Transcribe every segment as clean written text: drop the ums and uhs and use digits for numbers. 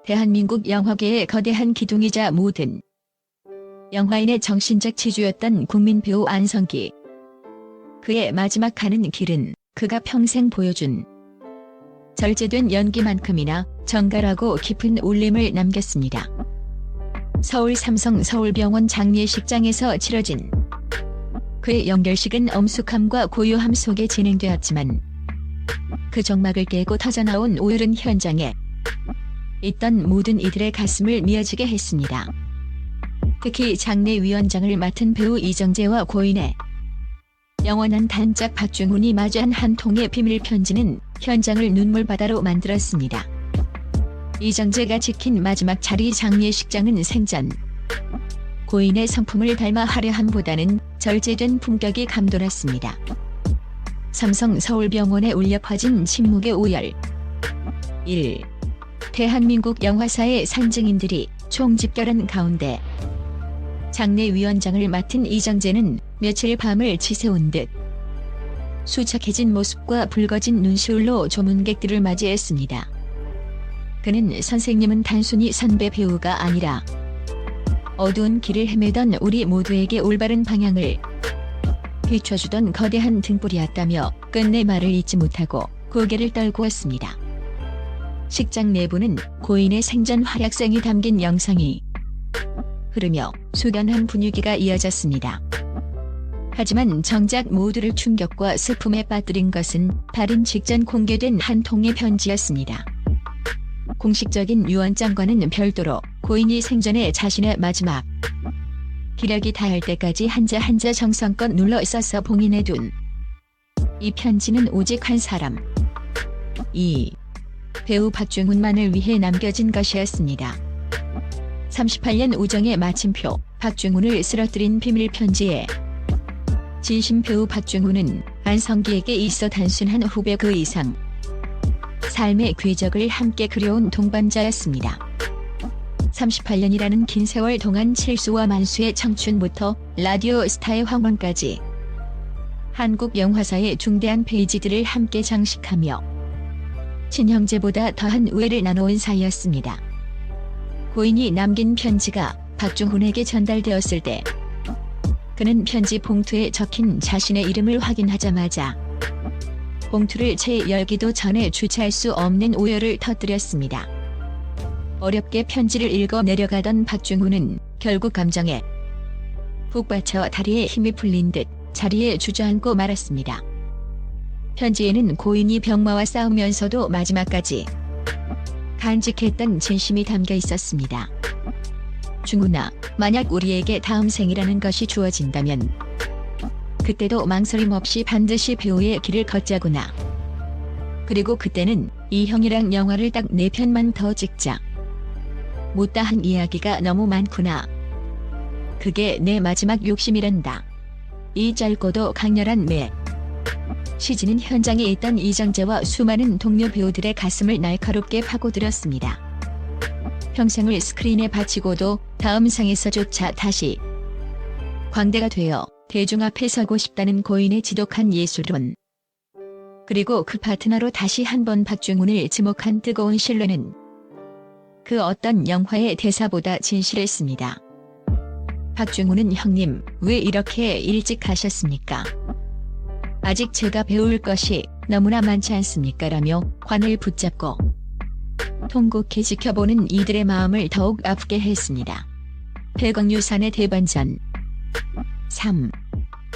대한민국 영화계의 거대한 기둥이자 모든 영화인의 정신적 지주였던 국민 배우 안성기. 그의 마지막 가는 길은 그가 평생 보여준 절제된 연기만큼이나 정갈하고 깊은 울림을 남겼습니다. 서울 삼성 서울병원 장례식장에서 치러진 그의 연결식은 엄숙함과 고요함 속에 진행되었지만 그 정막을 깨고 터져나온 오열은 현장에 있던 모든 이들의 가슴을 미어지게 했습니다. 특히 장례위원장을 맡은 배우 이정재와 고인의 영원한 단짝 박중훈이 마주한 한 통의 비밀 편지는 현장을 눈물바다로 만들었습니다. 이정재가 지킨 마지막 자리 장례식장은 생전 고인의 성품을 닮아 화려함보다는 절제된 품격이 감돌았습니다. 삼성 서울병원에 울려 퍼진 침묵의 오열. 1. 대한민국 영화사의 산증인들이 총집결한 가운데 장례위원장을 맡은 이정재는 며칠 밤을 지새운 듯 수척해진 모습과 붉어진 눈시울로 조문객들을 맞이했습니다. 그는 선생님은 단순히 선배 배우가 아니라 어두운 길을 헤매던 우리 모두에게 올바른 방향을 비춰주던 거대한 등불이었다며 끝내 말을 잇지 못하고 고개를 떨구었습니다. 식장 내부는 고인의 생전 활약상이 담긴 영상이 흐르며 숙연한 분위기가 이어졌습니다. 하지만 정작 모두를 충격과 슬픔에 빠뜨린 것은 발인 직전 공개된 한 통의 편지였습니다. 공식적인 유언장과는 별도로 고인이 생전에 자신의 마지막 기력이 닿을 때까지 한자 한자 정성껏 눌러 써서 봉인해둔 이 편지는 오직 한 사람, 이 배우 박중훈만을 위해 남겨진 것이었습니다. 38년 우정의 마침표, 박중훈을 쓰러뜨린 비밀 편지에 진심 배우 박중훈은 안성기에게 있어 단순한 후배 그 이상 삶의 궤적을 함께 그려온 동반자였습니다. 38년이라는 긴 세월 동안 칠수와 만수의 청춘부터 라디오 스타의 황혼까지 한국 영화사의 중대한 페이지들을 함께 장식하며 친형제보다 더한 우애를 나눠온 사이였습니다. 고인이 남긴 편지가 박중훈에게 전달되었을 때 그는 편지 봉투에 적힌 자신의 이름을 확인하자마자 봉투를 채 열기도 전에 주체할 수 없는 오열을 터뜨렸습니다. 어렵게 편지를 읽어 내려가던 박중훈은 결국 감정에 푹 받쳐 다리에 힘이 풀린 듯 자리에 주저앉고 말았습니다. 편지에는 고인이 병마와 싸우면서도 마지막까지 간직했던 진심이 담겨 있었습니다. 중훈아, 만약 우리에게 다음 생이라는 것이 주어진다면 그때도 망설임 없이 반드시 배우의 길을 걷자구나. 그리고 그때는 이 형이랑 영화를 딱 4편만 더 찍자. 못다한 이야기가 너무 많구나. 그게 내 마지막 욕심이란다. 이 짧고도 강렬한 시즌은 현장에 있던 이정재와 수많은 동료 배우들의 가슴을 날카롭게 파고들었습니다. 평생을 스크린에 바치고도 다음 상에서조차 다시 광대가 되어 대중 앞에 서고 싶다는 고인의 지독한 예술론. 그리고 그 파트너로 다시 한번 박중훈을 지목한 뜨거운 신뢰는 그 어떤 영화의 대사보다 진실했습니다. 박중훈은 형님, 왜 이렇게 일찍 가셨습니까? 아직 제가 배울 것이 너무나 많지 않습니까? 라며 관을 붙잡고 통곡해 지켜보는 이들의 마음을 더욱 아프게 했습니다. 백억유산의 대반전. 3.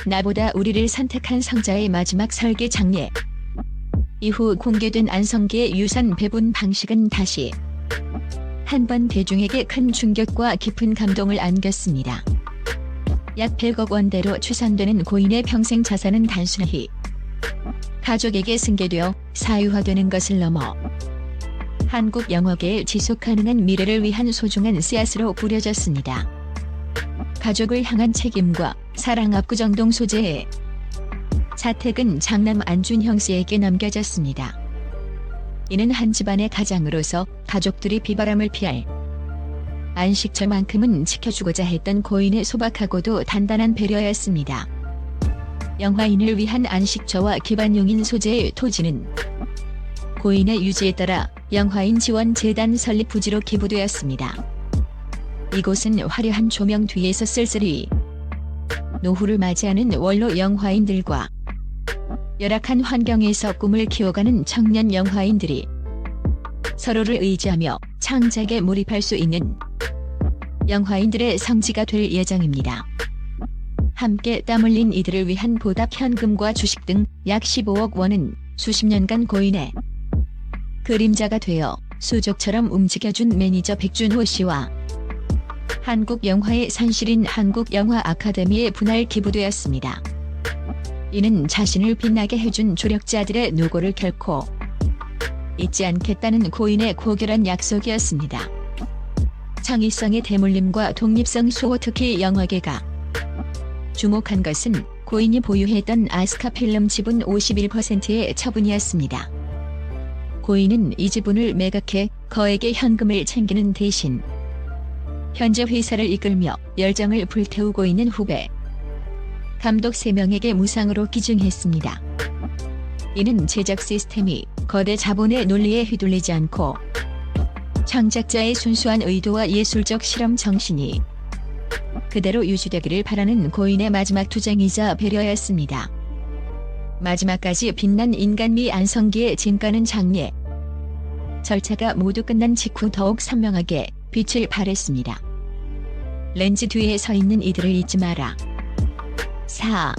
나보다 우리를 선택한 성자의 마지막 설계 장례. 이후 공개된 안성기의 유산 배분 방식은 다시 한번 대중에게 큰 충격과 깊은 감동을 안겼습니다. 약 100억 원대로 추산되는 고인의 평생 자산은 단순히 가족에게 승계되어 사유화되는 것을 넘어 한국 영화계의 지속가능한 미래를 위한 소중한 씨앗으로 뿌려졌습니다. 가족을 향한 책임과 사랑 압구정동 소재의 자택은 장남 안준형 씨에게 넘겨졌습니다. 이는 한 집안의 가장으로서 가족들이 비바람을 피할 안식처만큼은 지켜주고자 했던 고인의 소박하고도 단단한 배려였습니다. 영화인을 위한 안식처와 기반용인 소재의 토지는 고인의 유지에 따라 영화인 지원 재단 설립 부지로 기부되었습니다. 이곳은 화려한 조명 뒤에서 쓸쓸히 노후를 맞이하는 원로 영화인들과 열악한 환경에서 꿈을 키워가는 청년 영화인들이 서로를 의지하며 창작에 몰입할 수 있는 영화인들의 성지가 될 예정입니다. 함께 땀 흘린 이들을 위한 보답 현금과 주식 등 약 15억 원은 수십 년간 고인의 그림자가 되어 수족처럼 움직여준 매니저 백준호 씨와 한국 영화의 산실인 한국영화 아카데미에 분할 기부되었습니다. 이는 자신을 빛나게 해준 조력자들의 노고를 결코 잊지 않겠다는 고인의 고결한 약속이었습니다. 창의성의 대물림과 독립성 수호, 특히 영화계가 주목한 것은 고인이 보유했던 아스카 필름 지분 51%의 처분이었습니다. 고인은 이 지분을 매각해 거액의 현금을 챙기는 대신 현재 회사를 이끌며 열정을 불태우고 있는 후배 감독 3명에게 무상으로 기증했습니다. 이는 제작 시스템이 거대 자본의 논리에 휘둘리지 않고 창작자의 순수한 의도와 예술적 실험 정신이 그대로 유지되기를 바라는 고인의 마지막 투쟁이자 배려였습니다. 마지막까지 빛난 인간미 안성기의 진가는 장례 절차가 모두 끝난 직후 더욱 선명하게 빛을 발했습니다. 렌즈 뒤에 서 있는 이들을 잊지 마라. 4.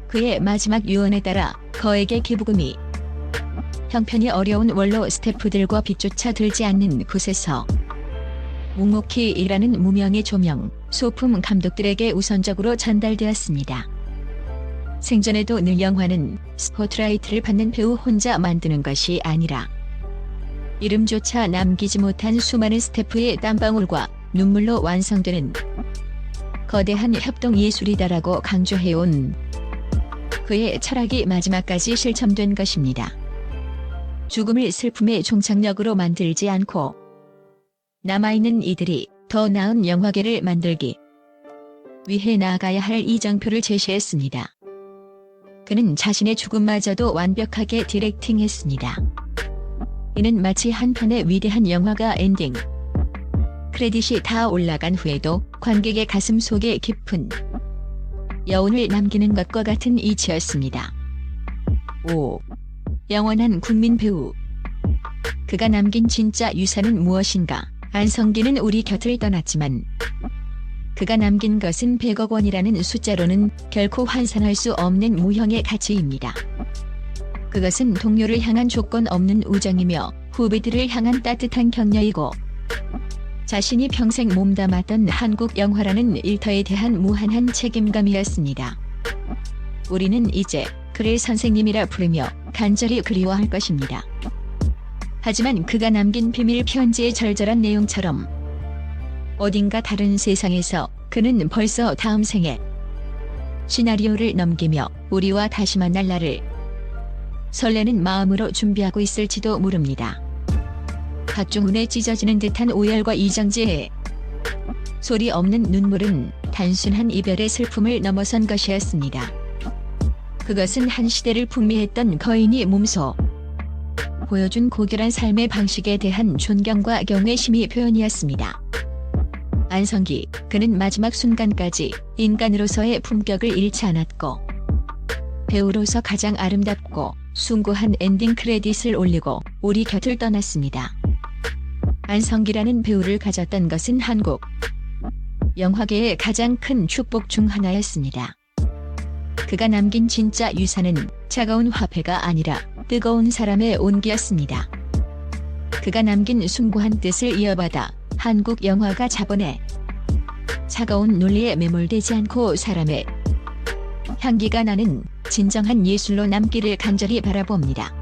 그의 마지막 유언에 따라 거액의 기부금이 형편이 어려운 원로 스태프들과 빛조차 들지 않는 곳에서 묵묵히 일하는 무명의 조명, 소품 감독들에게 우선적으로 전달되었습니다. 생전에도 늘 영화는 스포트라이트를 받는 배우 혼자 만드는 것이 아니라 이름조차 남기지 못한 수많은 스태프의 땀방울과 눈물로 완성되는 거대한 협동 예술이다라고 강조해온 그의 철학이 마지막까지 실천된 것입니다. 죽음을 슬픔의 종착역으로 만들지 않고 남아있는 이들이 더 나은 영화계를 만들기 위해 나아가야 할 이정표를 제시했습니다. 그는 자신의 죽음마저도 완벽하게 디렉팅했습니다. 이는 마치 한 편의 위대한 영화가 엔딩 크레딧이 다 올라간 후에도 관객의 가슴 속에 깊은 여운을 남기는 것과 같은 이치였습니다. 5. 영원한 국민 배우. 그가 남긴 진짜 유산은 무엇인가? 안성기는 우리 곁을 떠났지만 그가 남긴 것은 100억 원이라는 숫자로는 결코 환산할 수 없는 무형의 가치입니다. 그것은 동료를 향한 조건 없는 우정이며 후배들을 향한 따뜻한 격려이고 자신이 평생 몸담았던 한국 영화라는 일터에 대한 무한한 책임감이었습니다. 우리는 이제 그를 선생님이라 부르며 간절히 그리워할 것입니다. 하지만 그가 남긴 비밀 편지의 절절한 내용처럼 어딘가 다른 세상에서 그는 벌써 다음 생에 시나리오를 넘기며 우리와 다시 만날 날을 설레는 마음으로 준비하고 있을지도 모릅니다. 박중훈의 찢어지는 듯한 오열과 이정재의 소리 없는 눈물은 단순한 이별의 슬픔을 넘어선 것이었습니다. 그것은 한 시대를 풍미했던 거인이 몸소 보여준 고결한 삶의 방식에 대한 존경과 경외심의 표현이었습니다. 안성기, 그는 마지막 순간까지 인간으로서의 품격을 잃지 않았고 배우로서 가장 아름답고 숭고한 엔딩 크레딧을 올리고 우리 곁을 떠났습니다. 안성기라는 배우를 가졌던 것은 한국 영화계의 가장 큰 축복 중 하나였습니다. 그가 남긴 진짜 유산은 차가운 화폐가 아니라 뜨거운 사람의 온기였습니다. 그가 남긴 숭고한 뜻을 이어받아 한국 영화가 자본의 차가운 논리에 매몰되지 않고 사람의 향기가 나는 진정한 예술로 남기를 간절히 바라봅니다.